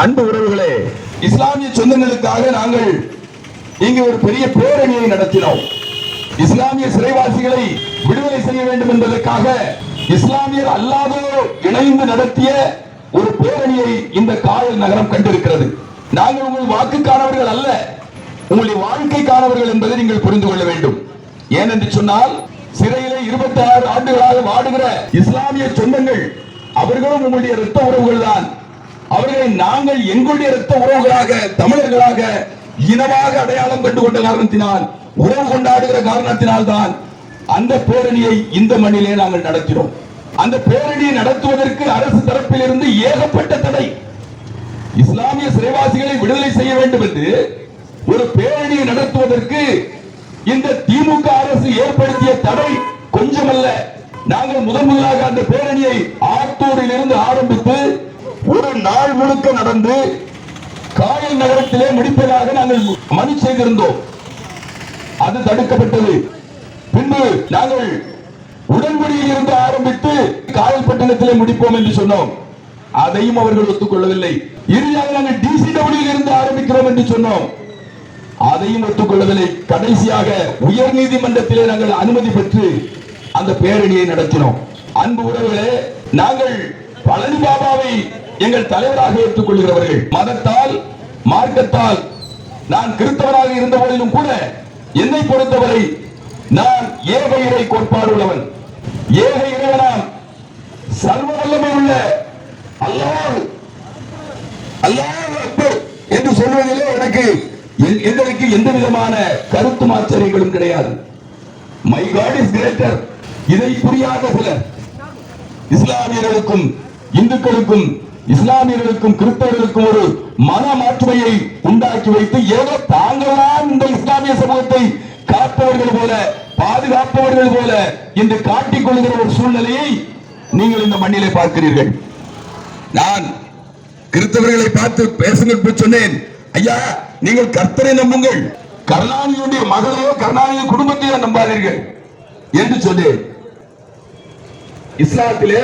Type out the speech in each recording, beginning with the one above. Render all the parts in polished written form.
அன்பு உறவுகளே, இஸ்லாமிய சொந்தங்களுக்காக நாங்கள் இங்கு ஒரு பெரிய பேரணியை நடத்தினோம். இஸ்லாமிய சிறைவாசிகளை விடுதலை செய்ய வேண்டும் என்பதற்காக இஸ்லாமியர் அல்லாதோர் இணைந்து நடத்திய ஒரு பேரணியை இந்த காயல் நகரம் கண்டிருக்கிறது. நாங்கள் உங்கள் வாக்குக்கானவர்கள் அல்ல, உங்களுடைய வாழ்க்கைக்கானவர்கள் என்பதை நீங்கள் புரிந்து கொள்ள வேண்டும். ஏனென்று சொன்னால், சிறையிலே 26 ஆண்டுகளாக வாடுகிற இஸ்லாமிய சொந்தங்கள் அவர்களும் உங்களுடைய இரத்த உறவுகள் தான். அவர்களை நாங்கள் எங்களுடைய இரத்த உறவுகளாக, தமிழர்களாக, இனமாக அடையாளம் கண்டு கொண்ட காரணத்தினால், உறவு கொண்டாடுகிற காரணத்தினால் தான் அந்த பேரணியை இந்த மண்ணிலே நாங்கள் நடத்தினோம். அந்த பேரணியை நடத்துவதற்கு அரசு தரப்பில் இருந்து ஏகப்பட்ட தடை. இஸ்லாமிய சிறைவாசிகளை விடுதலை செய்ய வேண்டும் என்று ஒரு பேரணியை நடத்துவதற்கு இந்த திமுக அரசு ஏற்படுத்திய தடை கொஞ்சமல்ல. நாங்கள் முதலாக அந்த பேரணியை ஆத்தூரில் இருந்து ஆரம்பித்து ஒரு நாள் முழுக்க நடந்து காயல் நகரத்திலே முடிப்பதாக நாங்கள் மனு செய்திருந்தோம். அது தடுக்கப்பட்டது. பின்பு நாங்கள் உடன்படியில் இருந்து ஆரம்பித்து காயல் பட்டணத்திலே முடிப்போம் என்று சொன்னோம். அதையும் அவர்கள் ஒத்துக்கொள்ளவில்லை. இறுதியாக நாங்கள் டிசிடபிள்யூ இருந்து ஆரம்பிக்கிறோம் என்று சொன்னோம். அதையும் ஒத்துக்கொள்ளவில்லை. கடைசியாக உயர் நீதிமன்றத்திலே நாங்கள் அனுமதி பெற்று அந்த பேரணியை நடத்தினோம். அன்பு உறவுகளே, நாங்கள் பழனி பாபாவை எங்கள் தலைவராக ஏற்றுக்கொள்கிறவர்கள். மதத்தால், மார்க்கத்தால் நான் கிறிஸ்தவராக இருந்த போதிலும் கூட என்னை பொறுத்தவரை நான் ஏக இறை கோட்பாடு உள்ளவன். ஏக இறைவனாம் சர்வ வல்லமை உள்ள அல்லாஹ் அக்பர் என்று சொல்வதிலே எனக்கு எந்த விதமான கருத்து மாற்றங்களும் கிடையாது. My God is greater. இதை புரியாத சிலர் இஸ்லாமியர்களுக்கும் இந்துக்களுக்கும் இஸ்லாமியர்களுக்கும் கிறிஸ்தவர்களுக்கும் ஒரு மன மாற்றுமையை உண்டாக்கி வைத்து ஏதோ தாங்களாம் இந்த இஸ்லாமிய சமூகத்தை காப்பவர்கள் போல, பாதுகாப்பவர்கள் போல என்று காட்டிக் கொள்கிற ஒரு சூழ்நிலையை நீங்கள் இந்த மண்ணிலே பார்க்கிறீர்கள். நான் கிறிஸ்தவர்களை பார்த்து பேசுங்கள் சொன்னேன். ஐயா, நீங்கள் கர்த்தரை நம்புங்கள், கருணாநிதியுடைய மகளையோ கருணாநிதி குடும்பத்தையோ நம்பாதீர்கள் என்று சொன்னேன். இஸ்லாத்திலே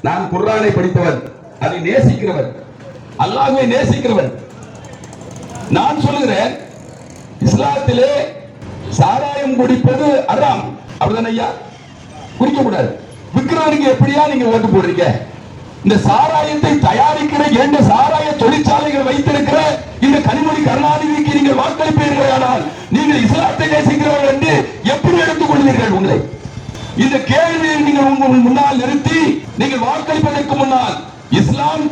நான் குர்ஆனை படித்தவன், அதை நேசிக்கிறவன், அல்லாஹ்வை நேசிக்கிறவன். நான் சொல்லுகிறேன், இஸ்லாத்திலே சாராயம் குடிப்பது ஹராம். அப்படிதானே ஐயா? குடிக்க கூடாது. விக்கிறவனுக்கு எப்படியா நீங்க ஓட்டு போடுறீங்க? இந்த சாராயத்தை தயாரிக்கிற 2 சாராய தொழிற்சாலைகள் வைத்திருக்கிற இந்த கனிமொழி கருணாநிதிக்கு நீங்கள் வாக்களிப்பீர்கள். ஆனால் நீங்கள் இஸ்லாத்தை நேசிக்கிறவர்கள் என்று எப்படி எடுத்துக் கொள்வீர்கள்? உங்களை இந்த கேள்வியை நீங்கள் உங்கள் முன்னால் நிறுத்தி நீங்கள் வாக்களிப்பதற்கு முன்னால் இஸ்லாம்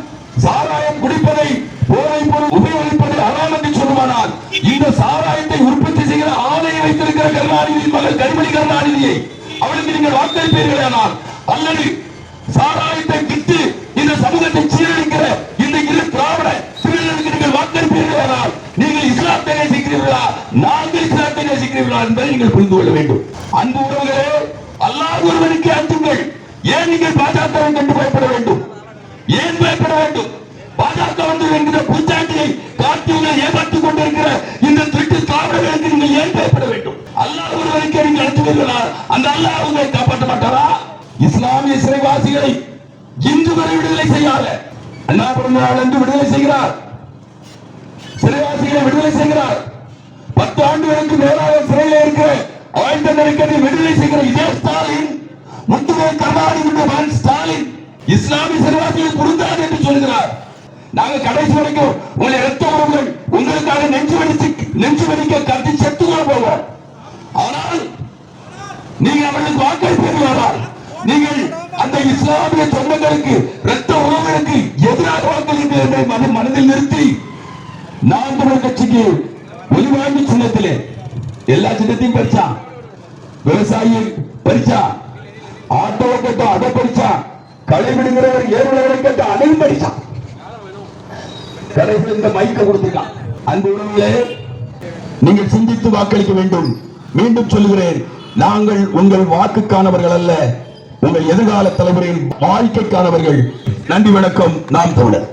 சாராயம் குடிப்பதை, போதைப் பொருள் உபயோகிப்பதை ஹராம் என்று சொல்லுமானால், இந்த சாராயத்தை உற்பத்தி செய்கிற ஆலையை வைத்திருக்கிற கருணாநிதியின் மகள் கனிமொழி கருணாநிதியை அவளுக்கு நீங்கள் வாக்களிப்பீர்களானால், அல்லது சாராயத்தை விட்டு இந்த சமூகத்தை சீரழிக்கிற இந்த இரு திராவிட பிரிவினருக்கு நீங்கள் வாக்களிப்பீர்களானால், நீங்கள் இஸ்லாத்தை நேசிக்கிறீர்களா, நாங்கள் இஸ்லாத்தை நேசிக்கிறீர்களா என்பதை நீங்கள் புரிந்து கொள்ள வேண்டும். அன்பு உறவுகளே, அல்லாஹ் ஒருவனுக்கு அஞ்சுங்கள். ஏன் நீங்கள் பாஜகவை கண்டு பயப்பட வேண்டும்? ஏன் பயப்பட வேண்டும்? பாஜக வந்து என்கிற பூச்சாண்டியை காட்டி உங்களை ஏமாற்றிக் கொண்டிருக்கிற இந்த திருட்டு திராவிடர்களுக்கு நீங்கள் ஏன் பயப்பட வேண்டும்? அல்லாஹ் ஒருவனுக்கு நீங்கள் அழைத்துவீர்களா? அந்த அல்லாஹ் உங்களை காப்பாற்ற மாட்டாரா? இஸ்லாமிய சிறைவாசிகளை இன்று வரை விடுதலை செய்யாத அண்ணா பிறந்த நாள் என்று விடுதலை செய்கிறார். சிறைவாசிகளை விடுதலை செய்கிறார். 10 ஆண்டுகளுக்கு மேலாக சிறையில் இருக்கிற ஆயுள் தண்டனை விடுதலை செய்கிற இதே ஸ்டாலின், முத்துவேல் கருணாநிதியுடைய மகன் ஸ்டாலின் இஸ்லாமிய சிறைவாசிகள் பொருந்தாது என்று சொல்கிறார். நாங்கள் கடைசி வரைக்கும் உங்களை இரத்த உறவுகள் உங்களுக்காக நெஞ்சு வலிக்க கத்தி செத்து கொள்ள போவோம். ஆனால் நீங்கள் அவர்களுக்கு வாக்களிப்பீர்களானால், நீங்கள் அந்த இஸ்லாமிய சொந்தங்களுக்கு, இரத்த உறவுகளுக்கு எதிராக வாக்களிப்பீர்கள் மனதில் நிறுத்தி, நாம் தமிழர் கட்சிக்கு ஒலிவாங்கி சின்னத்திலே எல்லா சின்னத்தையும் பறிச்சான். விவசாயி பறிச்சான், ஆட்டோ கட்டம் அதை பறிச்சான், களை விடுகிறவர் ஏறுவரை கட்டம் அதையும் பறிச்சான். கடைசியில் இந்த மைக்க கொடுத்திருக்கான். அன்பு உறவுகளே, நீங்கள் சிந்தித்து வாக்களிக்க வேண்டும். மீண்டும் சொல்லுகிறேன், நாங்கள் உங்கள் வாக்குக்கானவர்கள் அல்ல, உங்கள் எதிர்கால தலைமுறையின் வாழ்க்கைக்கானவர்கள். நன்றி, வணக்கம். நாம் தமிழர்.